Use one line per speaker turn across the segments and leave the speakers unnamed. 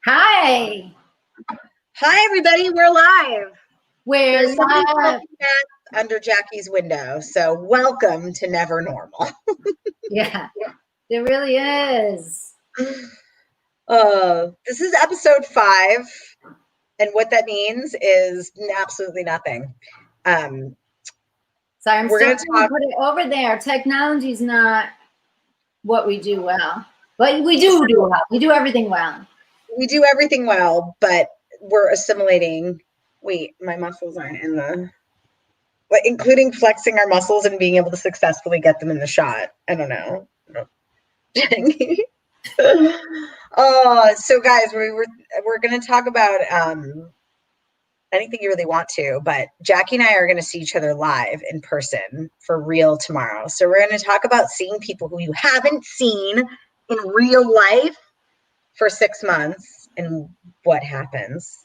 Hi,
Hi, everybody. We're live.
we're
There's somebody
live.
smoking meth under Jackie's window. So, welcome to Never Normal.
Yeah, there really is.
This is episode 5. And what that means is absolutely nothing. Um,
So I'm
we're
still
going to
trying to
talk,
put it over there. Technology's not what we do well, but we do well. We do everything well.
we do everything well, but we're assimilating. Wait, my muscles aren't in like, including flexing our muscles and being able to successfully get them in the shot. I don't know. So guys, we're going to talk about anything you really want to, but Jackie and I are going to see each other live in person for real tomorrow. So we're going to talk about seeing people who you haven't seen in real life for 6 months and what happens.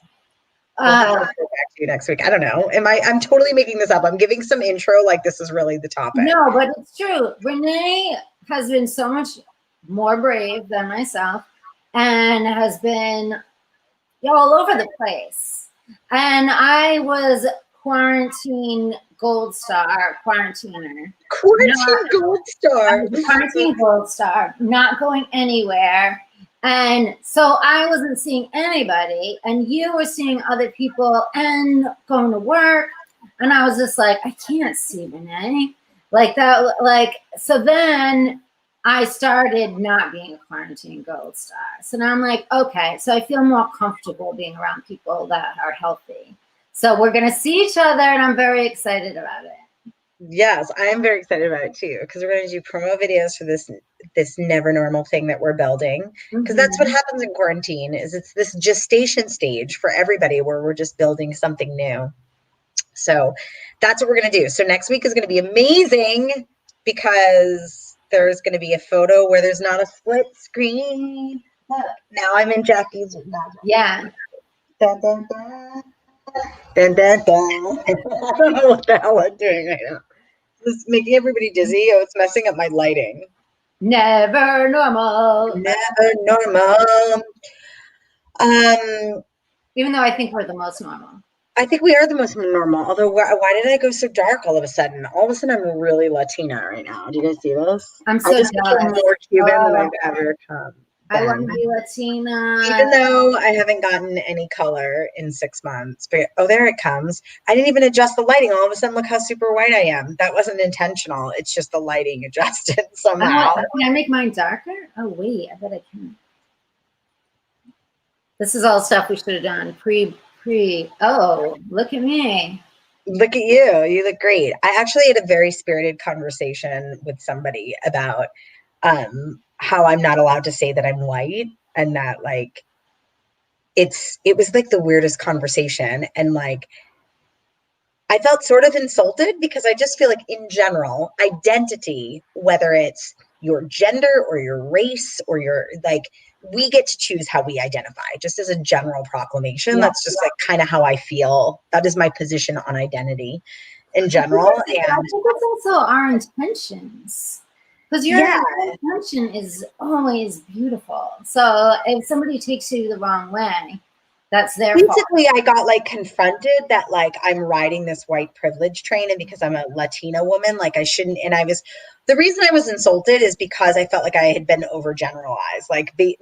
We'll have to report back to you next week. I don't know. I'm totally making this up. I'm giving some intro like this is really the topic.
No, but it's true. Renee has been so much more brave than myself and has been all over the place. And I was quarantine gold star quarantiner.
Quarantine gold
I
star.
was a quarantine gold star, not going anywhere. And so I wasn't seeing anybody, and you were seeing other people and going to work. And I was just like, I can't see Renee. Like that, like, so then I started not being a quarantine gold star. So now I'm like, okay, so I feel more comfortable being around people that are healthy. So we're going to see each other, and I'm very excited about it.
Yes, I am very excited about it too because we're going to do promo videos for this never normal thing that we're building because that's what happens in quarantine is it's this gestation stage for everybody where we're just building something new. So that's what we're going to do. So next week is going to be amazing because there's going to be a photo where there's not a split screen. Look, now I'm in Jackie's.
Yeah.
Dun, dun, dun. Dun, dun, dun. I don't know what the hell I'm doing right now. It's making everybody dizzy. Oh, it's messing up my lighting.
Never normal.
Never normal.
Even though I think we're the most normal.
I think we are the most normal. Although, why did I go so dark all of a sudden? All of a sudden, I'm really Latina right now. Do you guys see this?
I'm
I
so
just feel
jealous.
more Cuban than I've ever come.
I want to
Been.
be Latina.
Even though I haven't gotten any color in 6 months, but oh, there it comes. I didn't even adjust the lighting. All of a sudden, look how super white I am. That wasn't intentional. It's just the lighting adjusted somehow.
Can I make mine darker? Oh, wait, I bet I can. This is all stuff we should have done pre. Oh, look at me.
Look at you. You look great. I actually had a very spirited conversation with somebody about how I'm not allowed to say that I'm white and that like it was like the weirdest conversation and like I felt sort of insulted because I just feel like in general identity, whether it's your gender or your race or your like we get to choose how we identify just as a general proclamation.
Yeah.
That's just like kind of how I feel. That is my position on identity in
I think
general. And
it's also our intentions. Because your
yeah,
intention is always beautiful. So if somebody takes you the wrong way, that's their fault.
basically I got like confronted that like I'm riding this white privilege train and because I'm a Latina woman, like I shouldn't. And I was the reason I was insulted is because I felt like I had been overgeneralized. Like the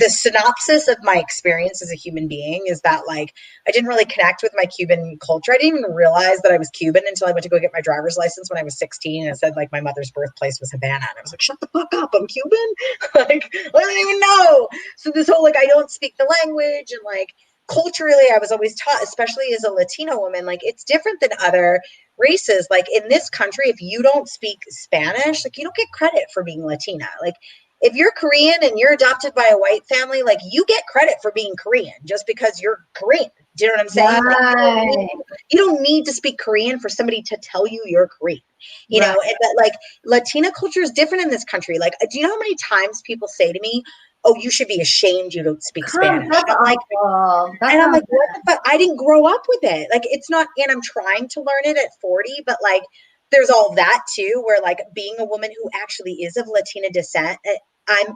synopsis of my experience as a human being is that like I didn't really connect with my Cuban culture. I didn't even realize that I was Cuban until I went to go get my driver's license when I was 16 and it said like my mother's birthplace was Havana. And I was like, shut the fuck up, I'm Cuban. Like I don't even know. So this whole like I don't speak the language and like culturally I was always taught, especially as a Latino woman, like it's different than other races. Like in this country, if you don't speak Spanish, like you don't get credit for being Latina. Like if you're Korean and you're adopted by a white family, like you get credit for being Korean just because you're Korean. Do you know what I'm saying?
Right.
Like, you don't need to speak Korean for somebody to tell you you're Korean. You
Right.
know, and that like Latina culture is different in this country. Like, do you know how many times people say to me, "Oh, you should be ashamed you don't speak Spanish."
That's awful.
And I'm like, what the fuck? I didn't grow up with it. Like, it's not, and I'm trying to learn it at 40, but like, there's all that too, where like being a woman who actually is of Latina descent, I'm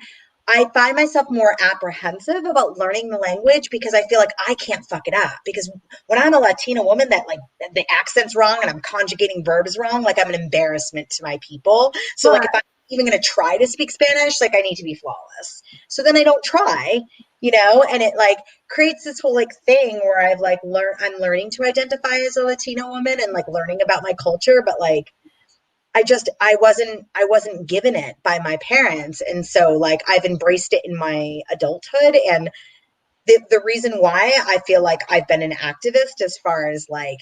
I find myself more apprehensive about learning the language because I feel like I can't fuck it up. Because when I'm a Latina woman that like the accent's wrong and I'm conjugating verbs wrong, like I'm an embarrassment to my people. So like if I'm even going to try to speak Spanish, like I need to be flawless. So then I don't try, and it like creates this whole like thing where I'm learning to identify as a Latina woman and like learning about my culture, but like I wasn't given it by my parents. And so like I've embraced it in my adulthood. And the reason why I feel like I've been an activist as far as like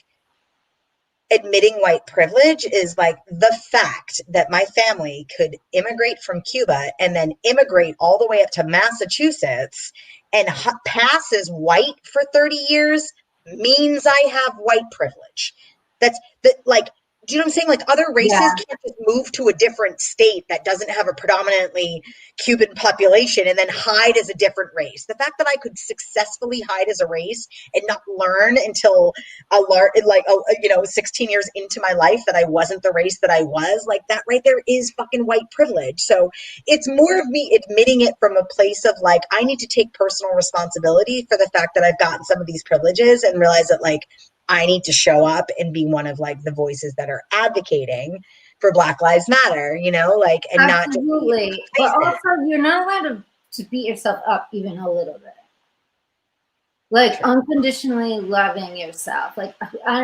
admitting white privilege is like the fact that my family could immigrate from Cuba and then immigrate all the way up to Massachusetts and pass as white for 30 years means I have white privilege. That's that like, do you know what I'm saying? Like other races can't just move to a different state that doesn't have a predominantly Cuban population and then hide as a different race. The fact that I could successfully hide as a race and not learn until 16 years into my life that I wasn't the race that I was, like that right there is fucking white privilege. So it's more of me admitting it from a place of like, I need to take personal responsibility for the fact that I've gotten some of these privileges and realize that like, I need to show up and be one of like the voices that are advocating for Black Lives Matter, like, and
Absolutely.
not just
But also, you're not allowed to beat yourself up even a little bit. Like unconditionally loving yourself. Like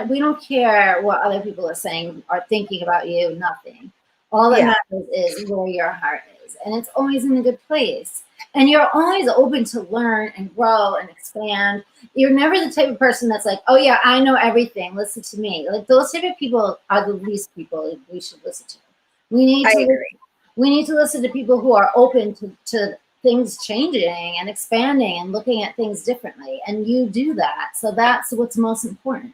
we don't care what other people are saying or thinking about you. Nothing. All that matters is where your heart is, and it's always in a good place. And you're always open to learn and grow and expand. You're never the type of person that's like, oh yeah, I know everything. Listen to me. Like those type of people are the least people we should listen to. We need to listen to people who are open to things changing and expanding and looking at things differently. And you do that. So that's what's most important.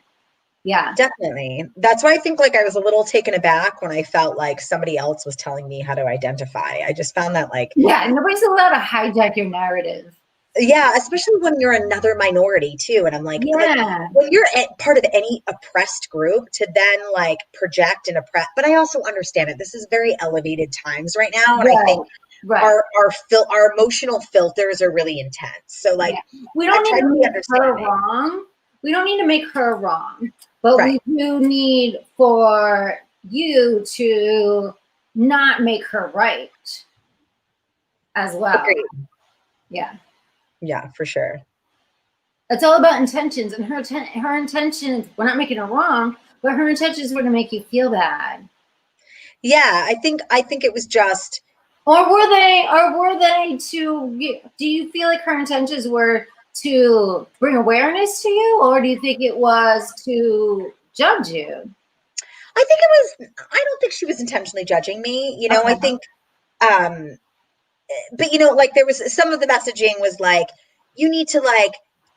Yeah.
Definitely. That's why I think like I was a little taken aback when I felt like somebody else was telling me how to identify. I just found that like,
yeah, nobody's allowed to hijack your narrative.
Yeah, especially when you're another minority too. And I'm like, like when you're part of any oppressed group to then like project and oppress, but I also understand it. This is very elevated times right now. And I think our emotional filters are really intense. So like,
we don't need to make her wrong. We don't need to make her wrong, but we do need for you to not make her right as well.
Agreed.
Yeah.
Yeah, for sure.
It's all about intentions, and her intentions, we're not making her wrong, but her intentions were to make you feel bad.
Yeah, I think it was just.
Or were they to, do you feel like her intentions were to bring awareness to you, or do you think it was to judge you?
I think it was, I don't think she was intentionally judging me. I think, but like there was some of the messaging was like, you need to like,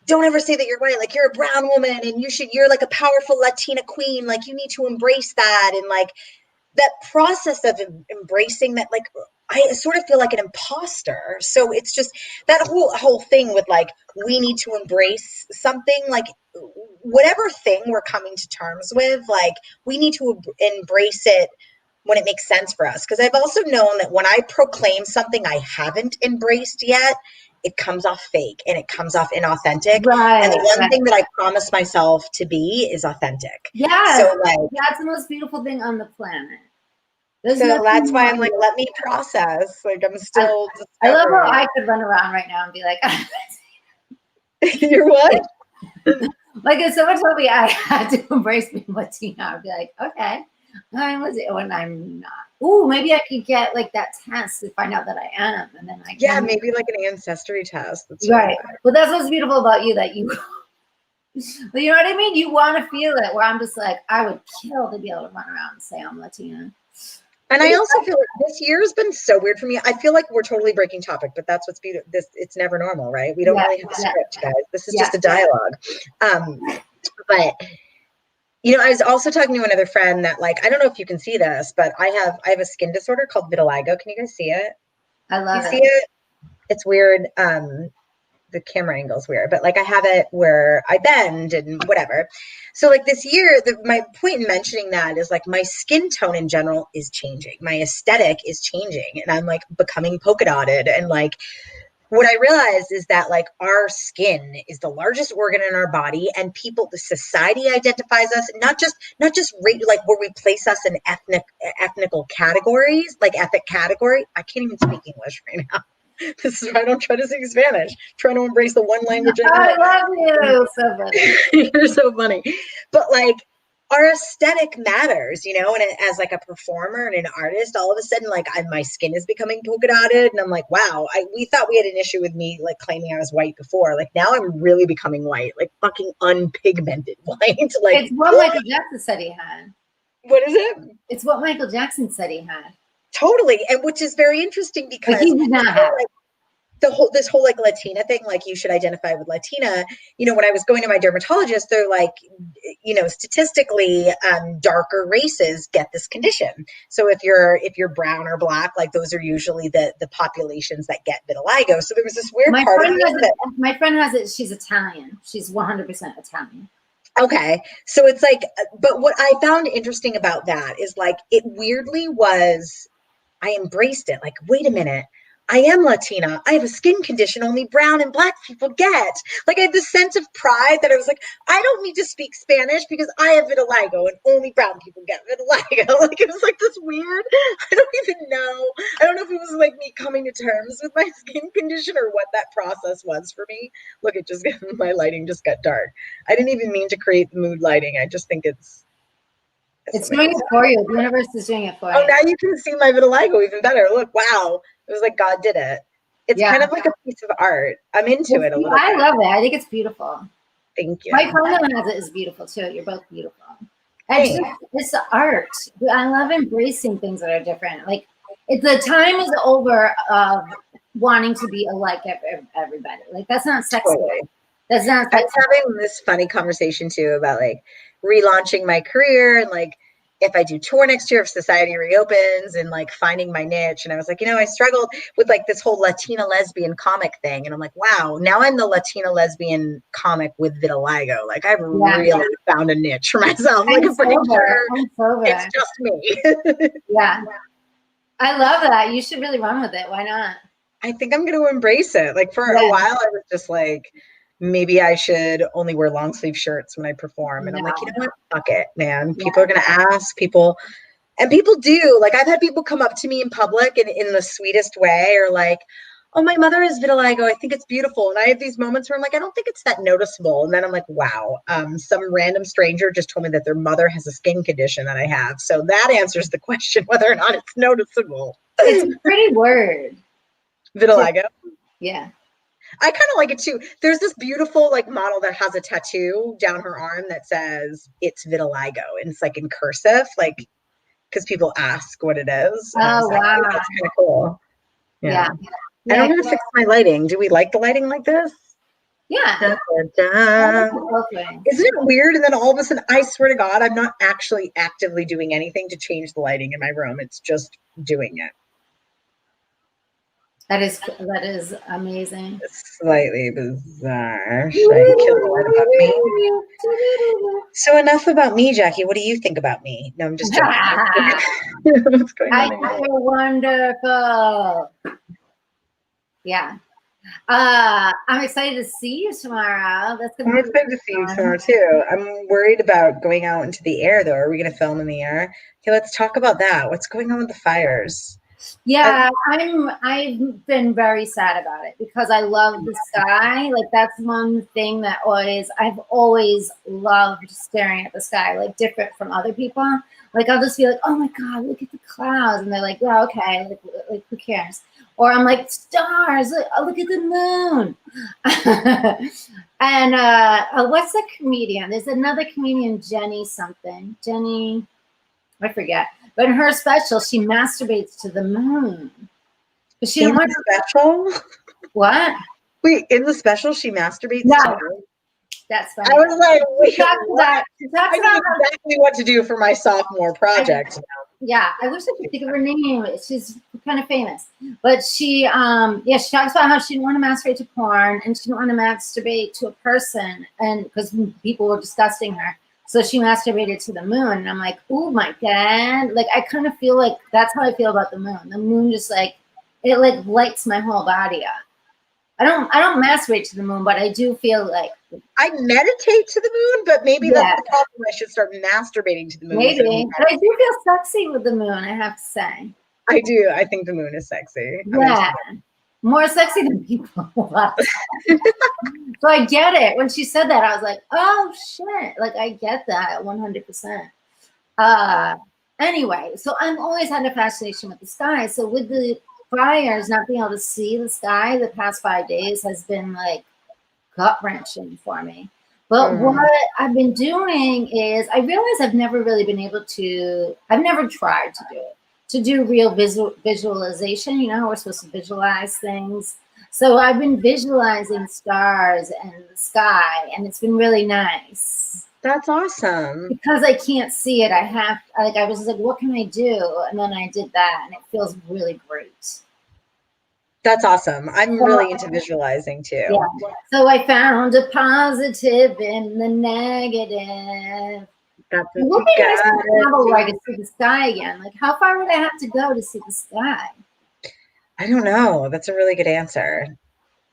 don't ever say that you're white. Like you're a brown woman and you're like a powerful Latina queen. Like you need to embrace that. And like that process of embracing that, like, I sort of feel like an imposter. So it's just that whole thing with like, we need to embrace something, like whatever thing we're coming to terms with, like we need to embrace it when it makes sense for us. Because I've also known that when I proclaim something I haven't embraced yet, it comes off fake and it comes off inauthentic. And the one thing that I promise myself to be is authentic.
Yeah.
So like,
that's the most beautiful thing on the planet.
So that's why I'm like, let me process. Like I'm still
I love how I could run around right now and be like,
you're what?
Like if someone told me I had to embrace being Latina, I'd be like, okay. I'm when I'm not. Ooh, maybe I could get like that test to find out that I am, and then I
can. Maybe like an ancestry test.
That's right. Well, that's what's beautiful about you, that you, but you know what I mean. You want to feel it. Where I'm just like, I would kill to be able to run around and say I'm Latina.
And I also feel like this year has been so weird for me. I feel like we're totally breaking topic, but that's what's beautiful. It's never normal, right? We don't really have a script, guys. This is just a dialogue. But I was also talking to another friend that, like, I don't know if you can see this, but I have a skin disorder called vitiligo. Can you guys see it?
I love it.
See it? It's weird. The the camera angle's weird, but like I have it where I bend and whatever. So like this year, my point in mentioning that is like my skin tone in general is changing. My aesthetic is changing, and I'm like becoming polka dotted. And like what I realized is that like our skin is the largest organ in our body, and people, the society identifies us not just like where we place us in ethnical categories, like ethnic category. I can't even speak English right now. This is why I don't try to speak Spanish. Trying to embrace the one language I know.
I love you. So funny.
You're so funny. But like our aesthetic matters, you know, and as like a performer and an artist, all of a sudden, like my skin is becoming polka dotted, and I'm like, wow, we thought we had an issue with me like claiming I was white before. Like now I'm really becoming white, like fucking unpigmented white. Like
it's what Michael Jackson said he had.
What is it?
It's what Michael Jackson said he had.
Totally, and which is very interesting because
he did not have
like, this whole like Latina thing, like you should identify with Latina. You know, when I was going to my dermatologist, they're like, you know, statistically, darker races get this condition. So if you're brown or black, like those are usually the populations that get vitiligo. So there was this weird
my
part
friend
of it.
My friend has it. She's Italian. She's 100% Italian.
Okay. So it's like, but what I found interesting about that is like, it weirdly was, I embraced it. Like, wait a minute. I am Latina. I have a skin condition only brown and black people get. Like I had this sense of pride that I was like, I don't need to speak Spanish because I have vitiligo and only brown people get vitiligo. Like it was like this weird, I don't even know. I don't know if it was like me coming to terms with my skin condition or what that process was for me. Look, my lighting just got dark. I didn't even mean to create the mood lighting. I just think it's
doing it for you. The universe is doing it for you.
Oh, now you can see my vitiligo even better. Look, wow. It was like God did it. It's kind of like a piece of art. I'm into it a little bit.
I love it. I think it's beautiful.
Thank you.
My friend has it is beautiful too. You're both beautiful. It's the art. I love embracing things that are different. Like the time is over of wanting to be alike everybody. Like that's not sexy.
Totally.
That's not sexy.
I was having this funny conversation too about like relaunching my career and like if I do tour next year, if society reopens and like finding my niche. And I was like, you know, I struggled with like this whole Latina lesbian comic thing. And I'm like, wow, now I'm the Latina lesbian comic with vitiligo. Like I've really found a niche for myself. Like I'm pretty sure it's just me.
Yeah. I love that. You should really run with it. Why not?
I think I'm going to embrace it. Like for a while, I was just like, maybe I should only wear long sleeve shirts when I perform. And I'm like, you know what? Fuck it, man. People are going to ask people. And people do. Like I've had people come up to me in public and in the sweetest way or like, oh, my mother has vitiligo. I think it's beautiful. And I have these moments where I'm like, I don't think it's that noticeable. And then I'm like, wow, some random stranger just told me that their mother has a skin condition that I have. So that answers the question whether or not it's noticeable.
It's a pretty word.
Vitiligo.
Yeah.
I kind of like it too. There's this beautiful like model that has a tattoo down her arm that says it's vitiligo, and it's like in cursive, like because people ask what it is.
Oh wow,
that's kind of cool.
Yeah.
I don't know how to fix my lighting. Do we like the lighting like this?
Yeah.
Isn't it weird? And then all of a sudden, I swear to God, I'm not actually actively doing anything to change the lighting in my room. It's just doing it.
That is amazing.
It's slightly bizarre. Should I kill the light about me? So enough about me, Jackie. What do you think about me? No, I'm just joking. What's going on?
I think you're wonderful. Yeah. I'm excited to see you tomorrow.
I'm excited to see you tomorrow too. I'm worried about going out into the air though. Are we going to film in the air? Okay, let's talk about that. What's going on with the fires?
Yeah, I've been very sad about it because I love the sky. Like that's one thing that I've always loved staring at the sky, like different from other people. Like I'll just be like, oh my God, look at the clouds. And they're like, yeah, okay, like who cares? Or I'm like, stars, look at the moon. And what's the comedian? There's another comedian, Jenny something. Jenny, I forget. But in her special, she masturbates to the moon. But she
in the special?
What?
Wait, in the special, she masturbates to the moon?
That's funny.
I was like, wait,
I
know exactly what to do for my sophomore project.
Yeah, I wish I could think of her name. She's kind of famous. But she talks about how she didn't want to masturbate to porn and she didn't want to masturbate to a person, and because people were disgusting her. So she masturbated to the moon. And I'm like, oh my God. Like, I kind of feel like that's how I feel about the moon. The moon just like, it like lights my whole body up. I don't masturbate to the moon, but I do feel like
I meditate to the moon, but maybe that's the problem. I should start masturbating to the moon.
Maybe. But I do feel sexy with the moon, I have to say.
I do. I think the moon is sexy.
Yeah. More sexy than people. So I get it. When she said that, I was like, oh shit. Like, I get that 100%. Anyway, so I've always had a fascination with the sky. So with the fires, not being able to see the sky the past 5 days has been like gut-wrenching for me. But what I've been doing is, I realize I've never really been able to, I've never tried to do it, to do real visualization. You know how we're supposed to visualize things? So I've been visualizing stars and the sky, and it's been really nice.
That's awesome.
Because I can't see it, I was like, what can I do? And then I did that, and it feels really great.
That's awesome. I'm really into visualizing too.
Yeah. So I found a positive in the negative.
That's
it would be nice to travel where I could see the sky again. Like, how far would I have to go to see the sky?
I don't know. That's a really good answer.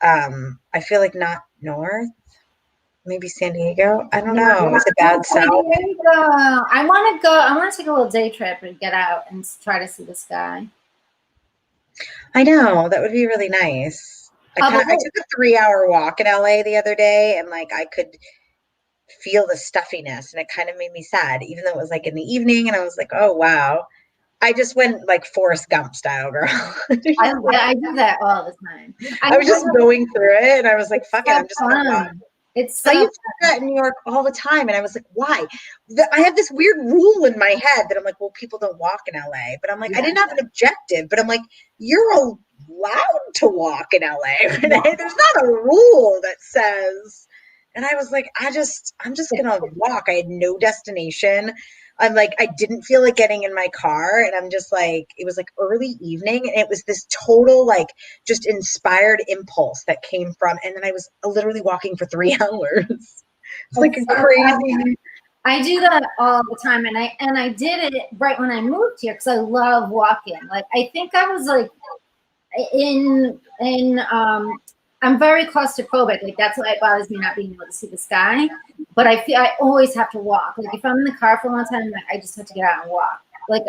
I feel like not north. Maybe San Diego. I don't know. Is it bad south?
I want to go. I want to take a little day trip and get out and try to see the sky.
I know, that would be really nice. I took a 3-hour walk in LA the other day, and like I could feel the stuffiness, and it kind of made me sad, even though it was like in the evening, and I was like, oh wow. I just went like Forrest Gump style, girl.
I do that all the time.
I was just going through it, and I was like, fuck it, I'm just gonna walk. I used to do that in New York all the time, and I was like, why? I have this weird rule in my head that I'm like, well, people don't walk in LA. But I'm like, I didn't have an objective. But I'm like, you're allowed to walk in LA. There's not a rule that says. And I was like, I'm just going to walk. I had no destination. I'm like, I didn't feel like getting in my car, and I'm just like, it was like early evening, and it was this total like just inspired impulse that came from, and then I was literally walking for 3 hours. It's like a crazy.
I do that all the time, and I did it right when I moved here because I love walking. Like, I think I was like I'm very claustrophobic. Like, that's why it bothers me not being able to see the sky. But I feel I always have to walk. Like, if I'm in the car for a long time, I just have to get out and walk. But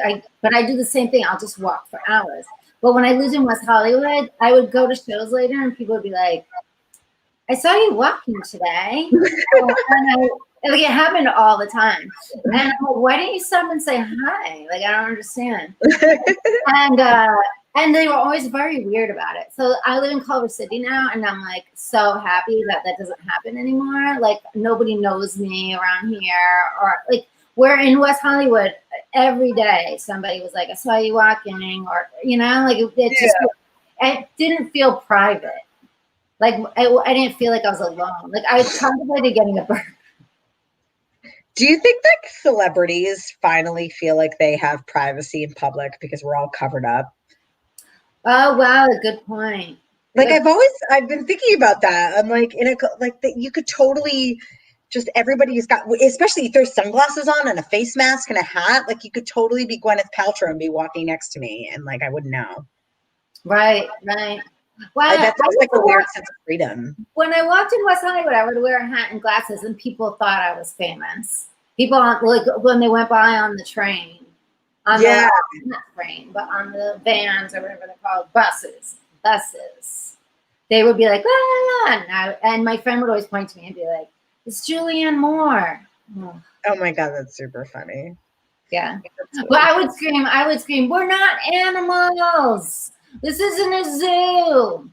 I do the same thing. I'll just walk for hours. But when I lived in West Hollywood, I would go to shows later, and people would be like, "I saw you walking today." Like, it happened all the time. And I'm like, why didn't you stop and say hi? Like, I don't understand. And they were always very weird about it. So I live in Culver City now, and I'm like so happy that doesn't happen anymore. Like, nobody knows me around here, or like, we're in West Hollywood every day. Somebody was like, I saw you walking, or, you know, like it didn't feel private. Like, I didn't feel like I was alone. Like, I contemplated getting a burger.
Do you think that celebrities finally feel like they have privacy in public because we're all covered up?
Oh, wow, good point.
Like, I've been thinking about that. I'm like, that you could totally just, everybody's got, especially if there's sunglasses on and a face mask and a hat, like, you could totally be Gwyneth Paltrow and be walking next to me, and like, I wouldn't know.
Right. Well,
that's like a weird sense of freedom.
When I walked in West Hollywood, I would wear a hat and glasses, and people thought I was famous. People, like, when they went by on the train. Not train, but on the vans or whatever they're called, buses. They would be like, ah, and my friend would always point to me and be like, it's Julianne Moore.
Oh my God, that's super funny.
Yeah. But I would scream, we're not animals. This isn't a zoo.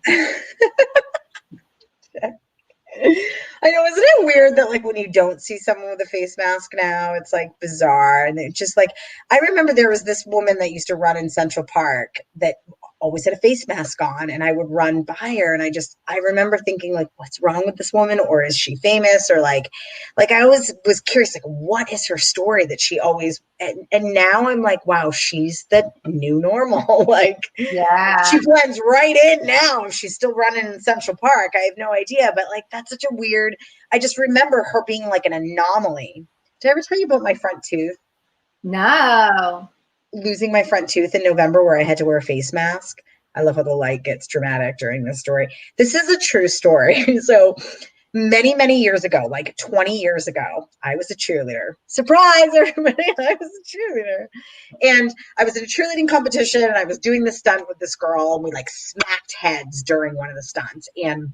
I know, isn't it weird that like when you don't see someone with a face mask now, it's like bizarre. And it's just like, I remember there was this woman that used to run in Central Park that always had a face mask on, and I would run by her, and I remember thinking like, what's wrong with this woman, or is she famous, or like I always was curious, like, what is her story that she always, and now I'm like, wow, she's the new normal. Like,
Yeah.
she blends right in now. She's still running in Central Park. I have no idea, but like, that's such a weird, I just remember her being like an anomaly. Did I ever tell you about my front tooth?
No.
Losing my front tooth in November where I had to wear a face mask. I love how the light gets dramatic during this story. This is a true story. So many, many years ago, like 20 years ago, I was a cheerleader. Surprise, everybody. I was a cheerleader. And I was in a cheerleading competition, and I was doing this stunt with this girl, and we like smacked heads during one of the stunts. And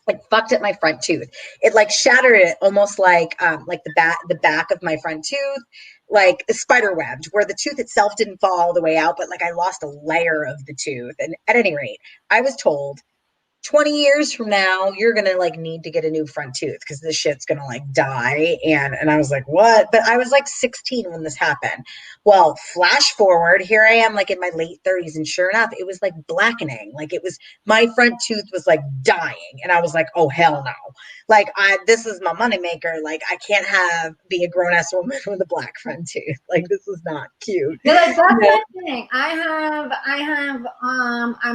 it fucked at my front tooth. It like shattered it almost like the back of my front tooth, like spider webbed, where the tooth itself didn't fall all the way out, but like I lost a layer of the tooth. And at any rate, I was told 20 years from now, you're going to like need to get a new front tooth because this shit's going to like die. And I was like, what? But I was like 16 when this happened. Well, flash forward, here I am like in my late 30s. And sure enough, it was like blackening. Like it was, my front tooth was like dying. And I was like, oh, hell no. Like this is my moneymaker. Like I can't be a grown ass woman with a black front tooth. Like this is not cute.
You're like, that's my thing. I'm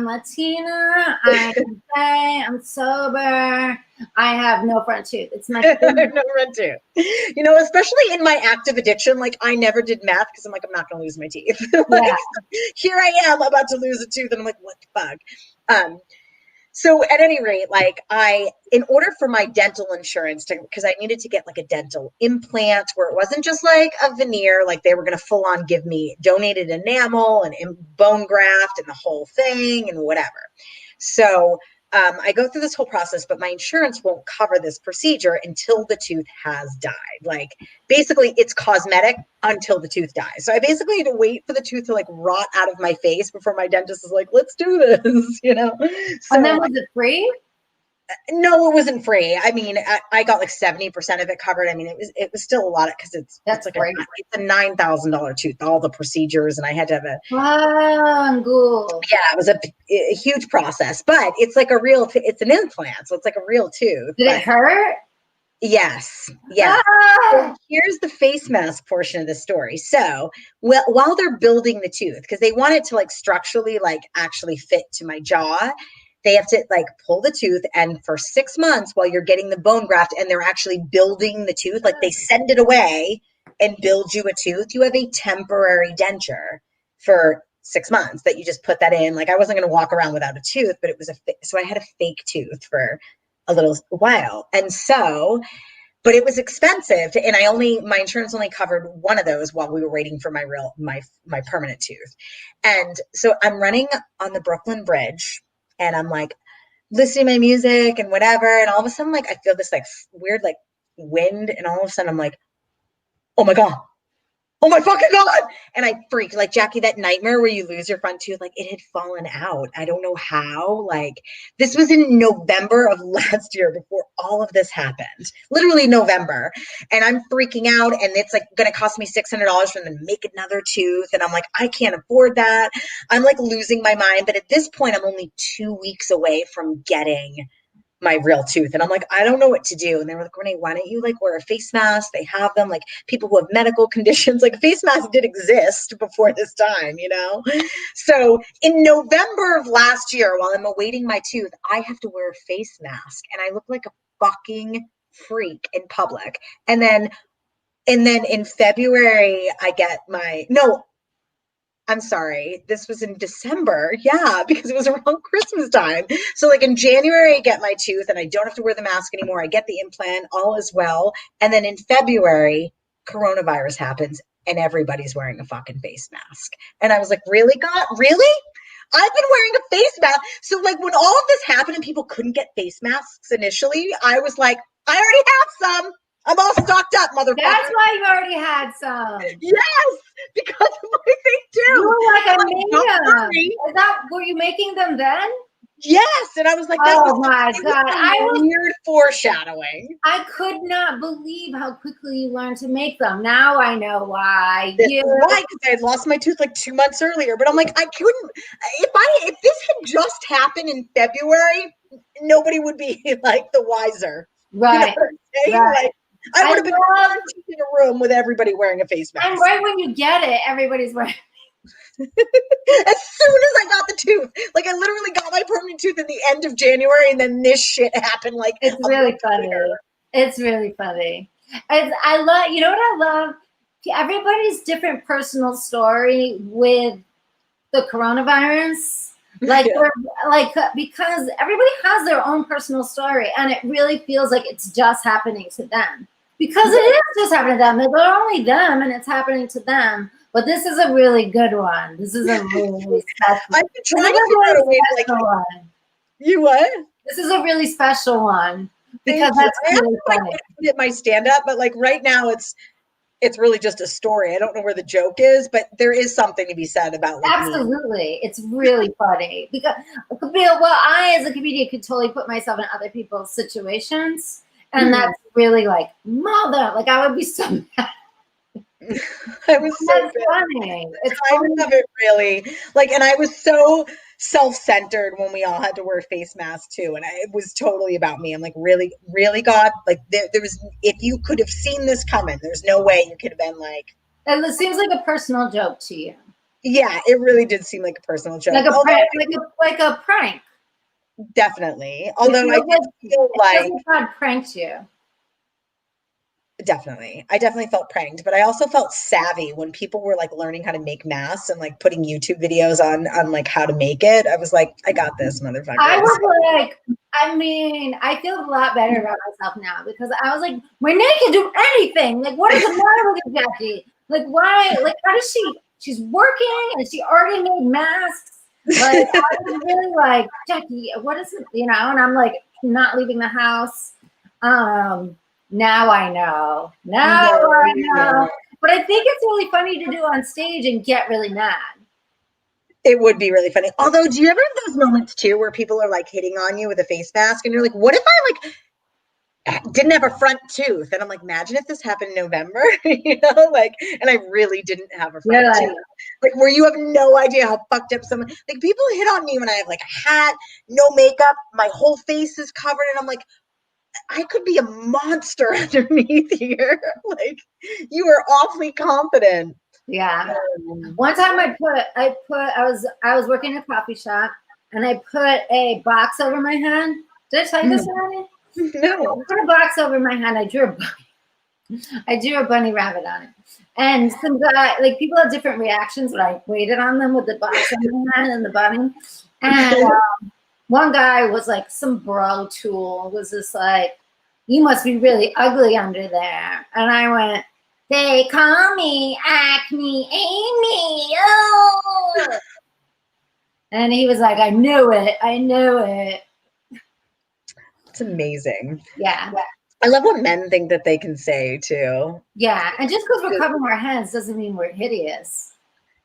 Latina. I'm gay. I'm sober. I have no front tooth. It's my thing.
No front tooth. You know, especially in my active addiction, like I never did math because I'm like, I'm not going to lose my teeth. Like,
Yeah.
here I am about to lose a tooth, and I'm like, what the fuck? So at any rate, like in order for my dental insurance because I needed to get like a dental implant where it wasn't just like a veneer, like they were going to full on give me donated enamel and bone graft and the whole thing and whatever. So I go through this whole process, but my insurance won't cover this procedure until the tooth has died. Like basically it's cosmetic until the tooth dies. So I basically had to wait for the tooth to like rot out of my face before my dentist is like, let's do this, you know? So,
And then was it free?
no, it wasn't free. I mean, I got like 70% of it covered. I mean, it was still a lot because it's like it's a $9,000 tooth, all the procedures, and I had to have
Cool.
yeah, it was a huge process, but it's like it's an implant, so it's like a real tooth.
Did it hurt?
Yes. Yeah. So here's the face mask portion of the story. So while they're building the tooth, because they want it to like structurally like actually fit to my jaw, they have to like pull the tooth, and for 6 months while you're getting the bone graft and they're actually building the tooth, like they send it away and build you a tooth, you have a temporary denture for 6 months that you just put that in. Like I wasn't going to walk around without a tooth, but it was so I had a fake tooth for a little while. And so, but it was expensive and my insurance only covered one of those while we were waiting for my permanent tooth. And so I'm running on the Brooklyn Bridge, and I'm like listening to my music and whatever. And all of a sudden, like, I feel this like weird, like wind. And all of a sudden I'm like, oh my God. Oh my fucking God. And I freaked like Jackie, that nightmare where you lose your front tooth, like it had fallen out. I don't know how. Like this was in November of last year before all of this happened, literally November. And I'm freaking out, and it's like going to cost me $600 for them to make another tooth. And I'm like, I can't afford that. I'm like losing my mind. But at this point, I'm only 2 weeks away from getting my real tooth. And I'm like, I don't know what to do. And they were like, Renee, why don't you like wear a face mask? They have them, like people who have medical conditions, like face masks did exist before this time, you know? So in November of last year, while I'm awaiting my tooth, I have to wear a face mask, and I look like a fucking freak in public. And then in February, I get I'm sorry. This was in December. Yeah, because it was around Christmas time. So like in January, I get my tooth and I don't have to wear the mask anymore. I get the implant, all is well. And then in February, coronavirus happens and everybody's wearing a fucking face mask. And I was like, really, God? Really? I've been wearing a face mask. So like when all of this happened and people couldn't get face masks initially, I was like, I already have some. I'm all stocked up, motherfucker.
That's why you already had some.
Yes, because of what they do.
You were like, I made them. Were you making them then?
Yes, and I was like, that
Oh my
it
God.
was some weird foreshadowing.
I could not believe how quickly you learned to make them. Now I know why.
This is why, because I had lost my tooth like 2 months earlier. But I'm like, I couldn't. If this had just happened in February, nobody would be like the wiser. You know
Right.
what I'm saying?
Right.
Like, I would have been quarantined in a room with everybody wearing a face mask.
And right when you get it, everybody's wearing.
As soon as I got the tooth, like I literally got my permanent tooth at the end of January, and then this shit happened. Like
It's really funny. It's really funny. I love. You know what I love? Everybody's different personal story with the coronavirus. Like, because everybody has their own personal story, and it really feels like it's just happening to them. Because it is just happening to them. They're only them, and it's happening to them. But this is a really good one. This is a really special.
I've been trying to figure out a way to
one.
You what?
This is a really special one because
Thank
that's
you.
really funny.
I did my stand up, but like right now it's really just a story. I don't know where the joke is, but there is something to be said about like
Absolutely. It's really funny because I as a comedian could totally put myself in other people's situations, and that's really like like I would be so mad.
I was so
That's funny. It's
funny. Of it really like, and I was so self-centered when we all had to wear face masks too, and it was totally about me. I'm like, really, really, God, like there was, if you could have seen this coming, there's no way you could have been like.
It seems like a personal joke to you.
Yeah, it really did seem like a personal joke,
like a prank, like a prank.
Definitely. Although I did feel like
God pranked you.
Definitely. I definitely felt pranked, but I also felt savvy when people were like learning how to make masks and like putting YouTube videos on like how to make it. I was like, I got this, motherfucker.
I was like, I feel a lot better about myself now because I was like, Renee can do anything. Like, what is the matter with Jackie? Like, why? Like, how does she's working and she already made masks. Like, I was really like, Jackie, what is it? You know, and I'm like not leaving the house. Now I know. Now I know. But I think it's really funny to do on stage and get really mad.
It would be really funny. Although, do you ever have those moments too where people are like hitting on you with a face mask and you're like, what if I like didn't have a front tooth? And I'm like, imagine if this happened in November, you know, like, and I really didn't have a front tooth. Like, where you have no idea how fucked up someone, like people hit on me when I have like a hat, no makeup, my whole face is covered. And I'm like, I could be a monster underneath here. Like, you are awfully confident.
Yeah. One time I was working in a coffee shop and I put a box over my head. Did I tell you this already?
No.
I put a box over my head. I drew a bunny rabbit on it. And some guy, like people have different reactions when I waited on them with the box on my head and the bunny. And one guy was like, some bro tool was just like, you must be really ugly under there. And I went, they call me Acne Amy. Oh. And he was like, I knew it. I knew it.
It's amazing.
Yeah.
I love what men think that they can say too.
Yeah. And just because we're covering our heads doesn't mean we're hideous.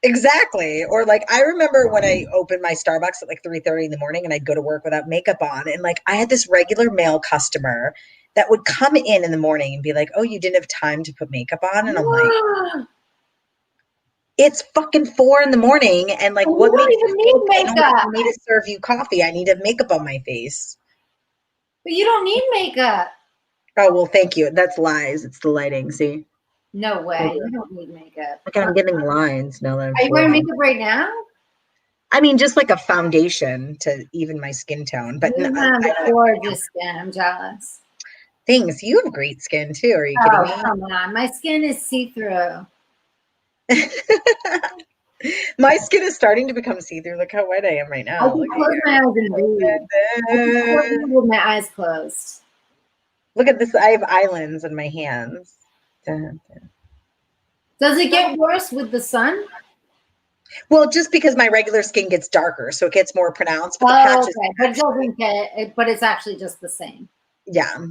Exactly. Or like, I remember when I opened my Starbucks at like 3:30 in the morning and I'd go to work without makeup on. And like, I had this regular male customer that would come in the morning and be like, oh, you didn't have time to put makeup on. And I'm like, it's fucking 4 in the morning. And like, what makes
you need makeup?
for me to serve you coffee? I need to have makeup on my face.
But you don't need makeup.
Oh, well, thank you. That's lies. It's the lighting. See?
No way. You don't need makeup.
Okay, I'm getting lines now that I'm.
Are you wearing makeup right now?
I mean, just like a foundation to even my skin tone. But
you have gorgeous skin. I'm jealous.
Thanks. You have great skin too. Are you kidding me?
Come on. My skin is see-through.
My skin is starting to become see-through. Look how white I am right now.
I can close my eyes and read. With my eyes closed.
Look at this. I have islands in my hands.
Does it get worse with the sun?
Well, just because my regular skin gets darker, so it gets more pronounced. But
but it doesn't get it, but it's actually just the same.
Yeah.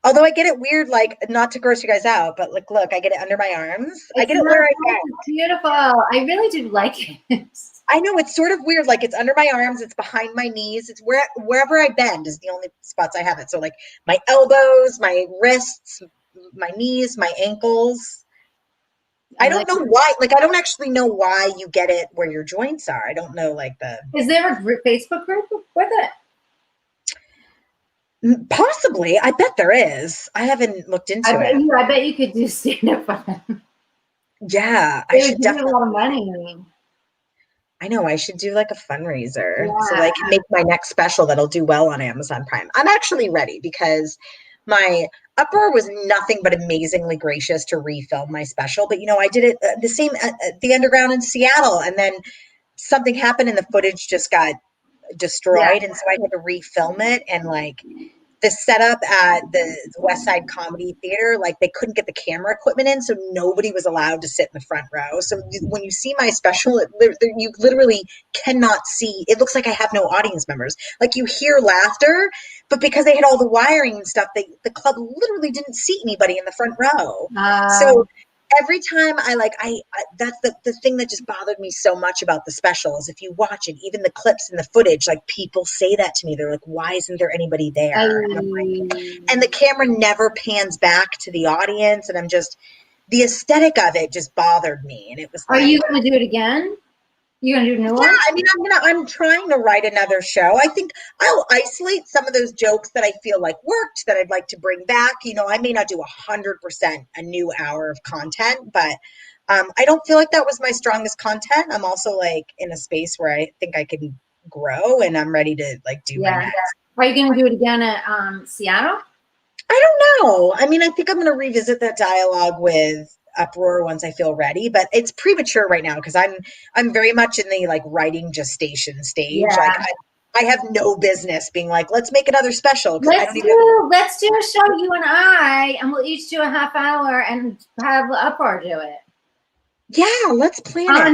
Although I get it weird, like not to gross you guys out, but like, look, I get it under my arms. I
It's
get it
not
where I
bad,
bend.
it's beautiful. I really do like it.
I know it's sort of weird. Like it's under my arms, it's behind my knees. It's wherever I bend is the only spots I have it. So like my elbows, my wrists, my knees, my ankles. I
I
don't
like
know
it.
why. Like I don't actually know why you get it where your joints are. I don't know like the
Is there a Facebook group with it?
possibly. I bet there is. I haven't looked into it.
I bet you could do stand up for them.
Yeah, I
They would
should
give you a lot of
definitely.
money.
I know I should do like a fundraiser so that
Yeah.
I can make my next special that'll do well on Amazon Prime. I'm actually ready because my Uproar was nothing but amazingly gracious to refilm my special. But I did it the same at the Underground in Seattle, and then something happened and the footage just got
Yeah.
destroyed, and so I had to refilm it. And like the setup at the West Side Comedy Theater, like they couldn't get the camera equipment in, so nobody was allowed to sit in the front row. So when you see my special, you literally cannot see. It looks like I have no audience members. Like you hear laughter, but because they had all the wiring and stuff, the club literally didn't seat anybody in the front row. So
Um,
every time I that's the thing that just bothered me so much about the special is if you watch it, even the clips and the footage, like people say that to me. They're like, why isn't there anybody
I,
there? And I'm like, and the camera never pans back to the audience. And I'm just, the aesthetic of it just bothered me. And it was
are
like,
you going to do it again? You going to do a new
yeah,
one?
I mean, I'm trying to write another show. I think I'll isolate some of those jokes that I feel like worked that I'd like to bring back. I may not do 100% a new hour of content, but I don't feel like that was my strongest content. I'm also like in a space where I think I can grow and I'm ready to like do my
Yeah.
next.
Are you going to do it again at Seattle?
I don't know. I mean, I think I'm going to revisit that dialogue with Uproar once I feel ready, but it's premature right now because I'm very much in the like writing gestation stage. Like
Yeah.
I have no business being like, let's make another special because I
Let's
don't even.
do a show, you and I, and we'll each do a half hour and have Upar do it
Yeah, let's plan it.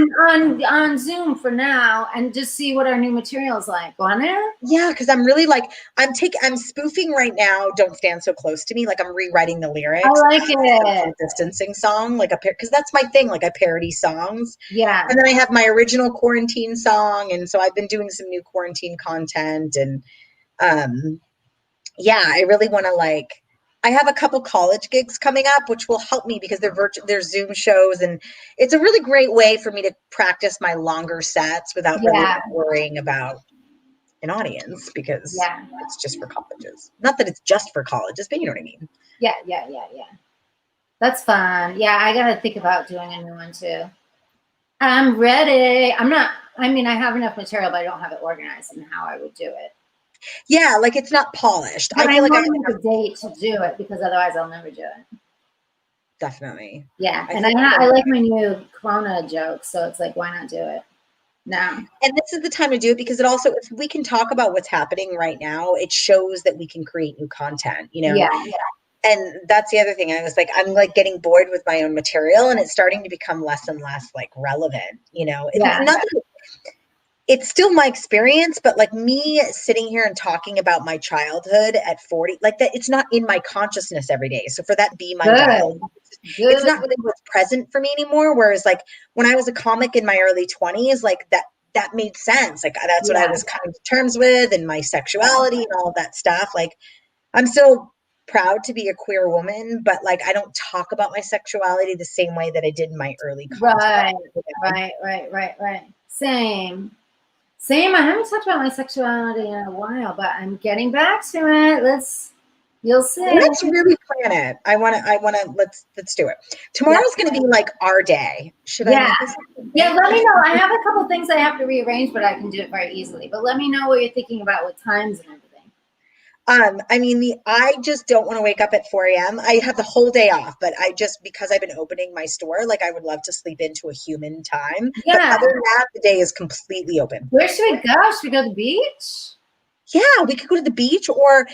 on Zoom for now, and just see what our new material is like. Go on there.
Yeah, because I'm really like I'm spoofing right now. Don't stand so close to me. Like I'm rewriting the
I
lyrics.
like
Social
it.
distancing song, like because that's my thing. Like I parody songs.
Yeah.
And then I have my original quarantine song. And so I've been doing some new quarantine content. And um, yeah, I really want to like, I have a couple college gigs coming up, which will help me because they're Zoom shows. And it's a really great way for me to practice my longer sets without really
Yeah.
worrying about an audience because
Yeah.
it's just for colleges. Not that it's just for colleges, but you know what I mean.
Yeah. Yeah. Yeah. Yeah. That's fun. Yeah, I gotta think about doing a new one too. I'm ready. I'm not. I mean, I have enough material, but I don't have it organized in how I would do it.
Yeah, like it's not polished.
But
I
I
feel like I
want to make a date to do it because otherwise I'll never do it.
definitely.
Yeah,
I
and
feel
I
like
like my new Corona jokes, so it's like, why not do it now?
and this is the time to do it because it also, if we can talk about what's happening right now, it shows that we can create new content,
Yeah,
And that's the other thing. I was like, I'm like getting bored with my own material and it's starting to become less and less like relevant,
yeah,
Not that it's still my experience, but like me sitting here and talking about my childhood at 40, like that, it's not in my consciousness every day. So for that be my dialogue,
good,
it's
good.
not really what's present for me anymore. Whereas like when I was a comic in my early 20s, like that made sense. Like that's what I
Yeah,
was coming to terms with and my sexuality and all of that stuff. Like I'm still proud to be a queer woman, but like I don't talk about my sexuality the same way that I did in my early content.
right, right. Same, same. I haven't talked about my sexuality in a while, but I'm getting back to it. You'll see.
Let's really plan it. I wanna let's do it.
Yeah,
Tomorrow's gonna be like our day. Should I
yeah,
make this?
yeah. Let me know. I have a couple things I have to rearrange, but I can do it very easily. But let me know what you're thinking about with times and everything.
I mean, I just don't want to wake up at 4 a.m. I have the whole day off, but I just, because I've been opening my store, like I would love to sleep into a human time. But
Yeah.
other than that, the day is completely open.
Where should we go? Should we go to the beach?
Yeah, we could go to the beach, or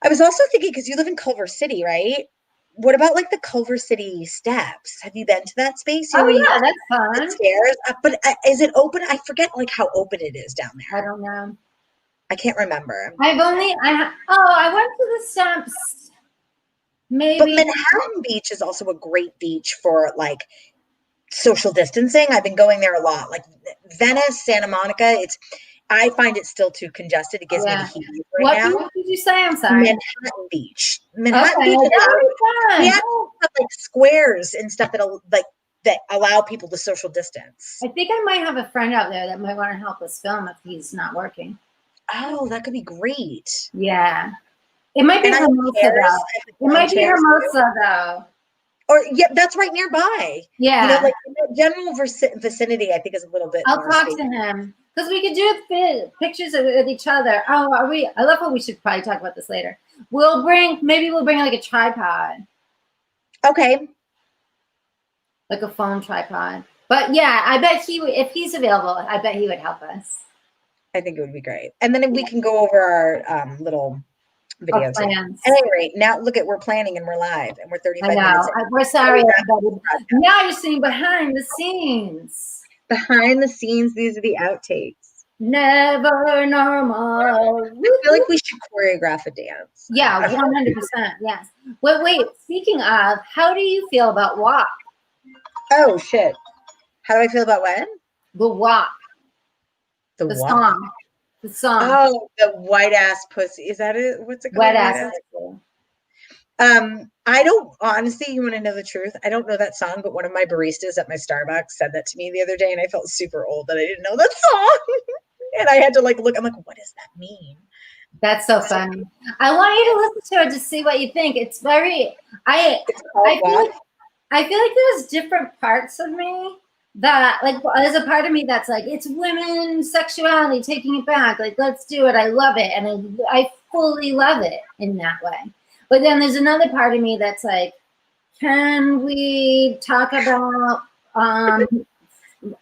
I was also thinking, because you live in Culver City, right? What about like the Culver City steps? Have you been to that space?
Oh
Where you
yeah,
have
that's
the
fun.
stairs, but is it open? I forget like how open it is down
I
there.
don't know.
I can't remember.
I went to the steps Maybe.
Manhattan Beach is also a great beach for like social distancing. I've been going there a lot. Like Venice, Santa Monica, I find it still too congested. It gives me the
Yeah.
heat
What
right now.
beach did you say? I'm sorry.
Manhattan Beach. Manhattan
Okay,
Beach
that
allows,
would be
we
fun.
have like squares and stuff that allow people to social distance.
I think I might have a friend out there that might want to help us film if he's not working.
Oh, that could be great.
Yeah. It might be
And I have
Hermosa
chairs.
though.
I have
It might be
chairs too.
Hermosa though.
Or yeah, that's right nearby.
Yeah.
You know, like in the general vicinity, I think is a little bit
I'll
more
talk
space.
to him because we could do pictures with each other. Oh, are we? I love how we should probably talk about this later. Maybe we'll bring like a tripod,
Okay.
like a phone tripod. But yeah, I bet if he's available, I bet he would help us.
I think it would be great. And then we can go over our little
Our
videos.
plans.
At any rate, now look at we're planning and we're live and we're 35
I know.
minutes in.
We're sorry, everybody. Now you're seeing behind the scenes.
Behind the scenes, these are the outtakes.
Never normal.
I feel like we should choreograph a dance.
Yeah, 100%. Yes. Wait. Speaking of, how do you feel about WAP?
Oh shit! How do I feel about what?
The WAP.
The
The
what?
song. The song.
Oh, the white ass pussy. Is that it? What's it called?
Wet ass.
I don't honestly, you want to know the truth? I don't know that song, but one of my baristas at my Starbucks said that to me the other day, and I felt super old that I didn't know that song. And I had to like look, I'm like, what does that mean?
That's so funny. I want you to listen to it to see what you think. It's very I feel like there's different parts of me that like there's a part of me that's like it's women sexuality taking it back, like let's do it, I love it, and I fully love it in that way. But then there's another part of me that's like, can we talk about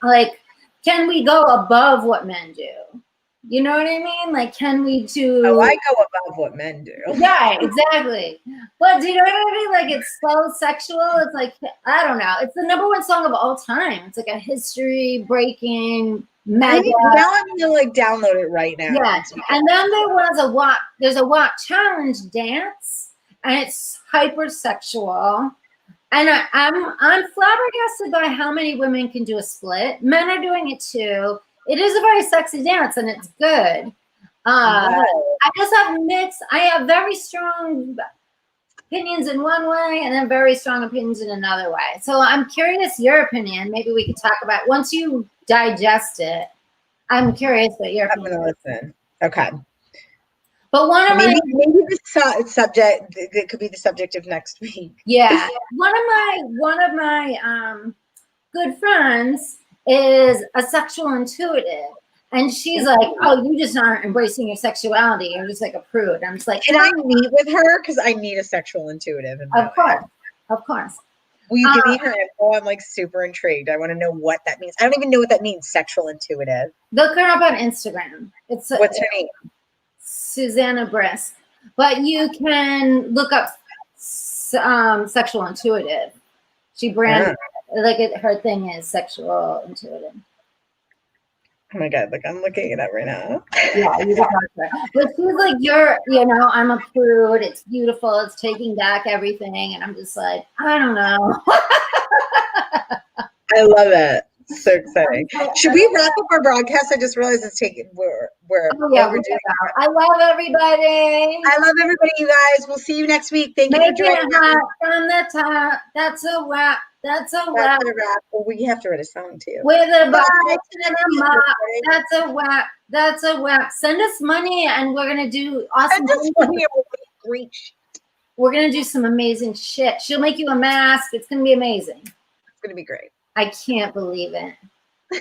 like can we go above what men do? You know what I mean? Like, can we do?
Oh, I go above what men do.
Yeah, exactly. But do you know what I mean? Like, it's so sexual. It's like, I don't know. It's the #1 song of all time. It's like a history breaking mega.
Now I'm gonna like download it right now.
Yeah. And then there's a WAP challenge dance, and it's hypersexual. And I'm flabbergasted by how many women can do a split. Men are doing it too. It is a very sexy dance, and it's good. I just have mixed. I have very strong opinions in one way, and then very strong opinions in another way. So I'm curious your opinion. Maybe we could talk about once you digest it. I'm curious what your opinion.
I'm gonna listen. Okay.
But maybe
the subject that could be the subject of next week.
Yeah, one of my good friends is a sexual intuitive, and she's like, "Oh, you just aren't embracing your sexuality. You're just like a prude." I'm just like,
"Can I meet with her? Because I need a sexual intuitive."
Of course.
Will you give me her info? I'm like super intrigued. I want to know what that means. I don't even know what that means. Sexual intuitive.
Look her up on Instagram.
What's her name?
Susanna Brisk. But you can look up sexual intuitive. She branded her thing is sexual intuitive.
Oh my god! Like I'm looking it up right now.
Yeah, you can talk to her. But she's like, I'm a prude. It's beautiful. It's taking back everything, and I'm just like, I don't know.
I love it. So exciting. Should we wrap up our broadcast? I just realized it's taking. We're overdue.
I love everybody.
I love everybody, you guys. We'll see you next week. Thank you for joining us.
From the top. That's a wrap. That's a wrap.
Well, we have to write a song too.
With a bucket and a mop. That's a wrap. That's a wrap. Send us money, and we're gonna do awesome.
Great.
We're gonna do some amazing shit. She'll make you a mask. It's gonna be amazing.
It's gonna be great.
I can't believe it.